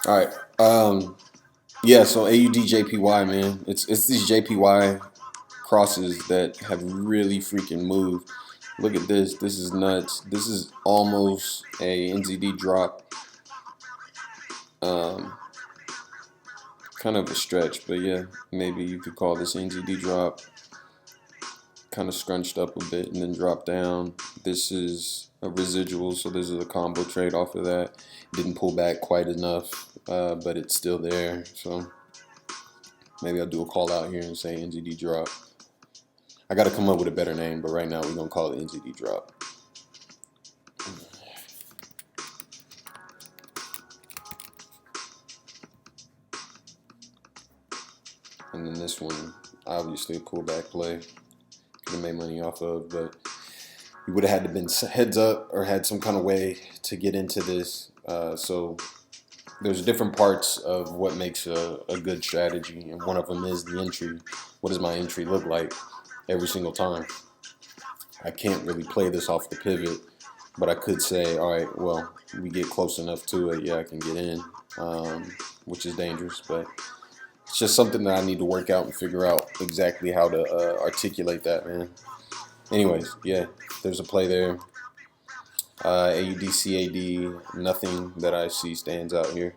All right. Yeah. So AUD JPY, man. It's these JPY crosses that have really freaking moved. Look at this. This is nuts. This is almost a NZD drop. Um, Kind of a stretch, but yeah, maybe you could call this NZD drop. Kind of scrunched up a bit and then dropped down. This is a residual, so this is a combo trade off of that. Didn't pull back quite enough, but it's still there. So maybe I'll do a call out here and say NZD drop. I got to come up with a better name, but right now we're gonna call it NZD drop. And then this one, obviously a pullback play. Could have made money off of, but you would have had to been heads up or had some kind of way to get into this. So there's different parts of what makes a good strategy, and one of them is the entry. What does my entry look like every single time? I can't really play this off the pivot, but I could say, all right, well, we get close enough to it, yeah, I can get in, which is dangerous, but it's just something that I need to work out and figure out exactly how to articulate that, man. Anyways, yeah, there's a play there. AUD, CAD, nothing that I see stands out here.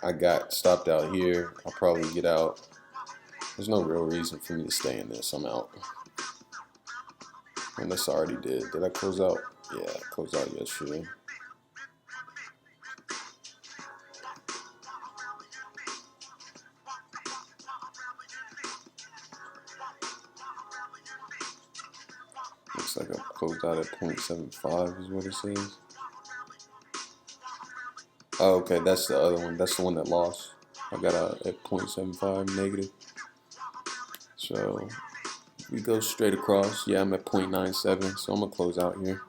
I got stopped out here. I'll probably get out. There's no real reason for me to stay in this. I'm out. Unless I already did. Did I close out? Yeah, I closed out yesterday. Looks like I closed out at 0.75 is what it says. Oh, okay, that's the other one. That's the one that lost. I got out at 0.75 negative. So we go straight across. Yeah, I'm at 0.97, so I'm gonna close out here.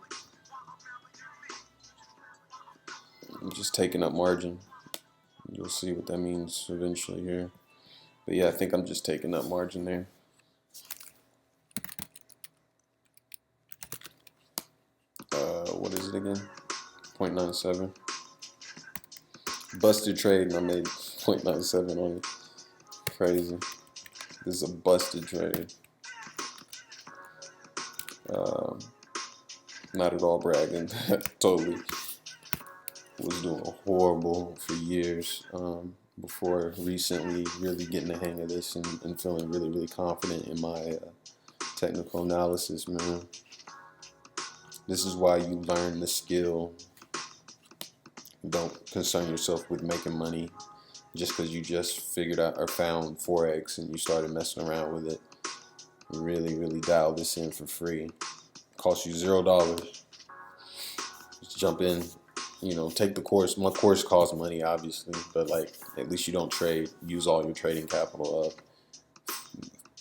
I'm just taking up margin. You'll see what that means eventually here. But yeah, I think I'm just taking up margin there. What is it again? 0.97. Busted trade and I made 0.97 on it. Crazy. This is a busted trade. Not at all bragging. Totally was doing horrible for years before recently really getting the hang of this and feeling really, really confident in my technical analysis, man. This is why you learn the skill. Don't concern yourself with making money just because you just figured out or found Forex and you started messing around with it. Really, really dial this in for free. Costs you $0. Just jump in, take the course. My course costs money, obviously, but like at least you don't trade, use all your trading capital up,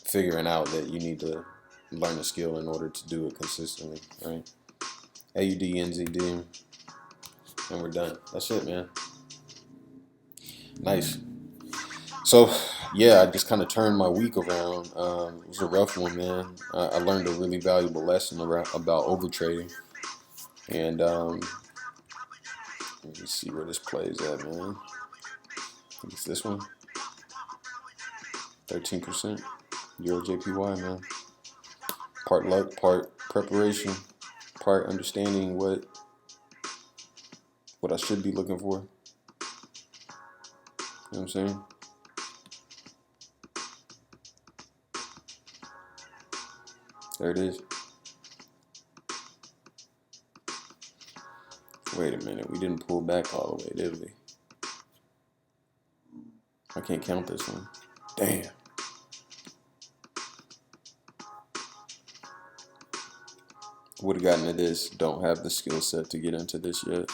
figuring out that you need to learn a skill in order to do it consistently, right? AUD, NZD, and we're done. That's it, man. Nice. So, yeah, I just kind of turned my week around. It was a rough one, man. I learned a really valuable lesson about overtrading. And let me see where this plays at, man. I think it's this one. 13%. Euro JPY, man. Part luck, part preparation, part understanding what I should be looking for. You know what I'm saying? There it is. Wait a minute, we didn't pull back all the way, did we? I can't count this one. Damn. Would have gotten to this. Don't have the skill set to get into this yet.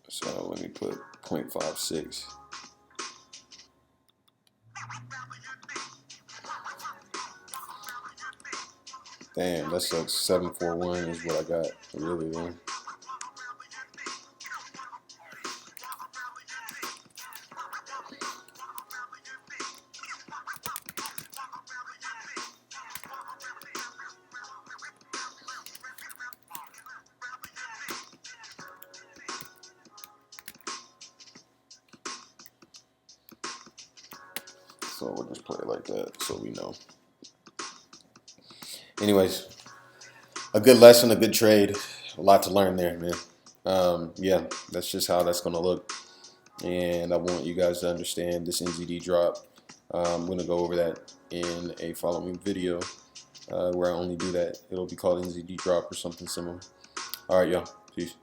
So let me put 0.56. Damn, that sucks. 741 is what I got. Really, man. So we'll just play it like that so we know. Anyways, a good lesson, a good trade. A lot to learn there, man. Yeah, that's just how that's going to look. And I want you guys to understand this NZD drop. I'm going to go over that in a following video where I only do that. It'll be called NZD drop or something similar. All right, y'all. Peace.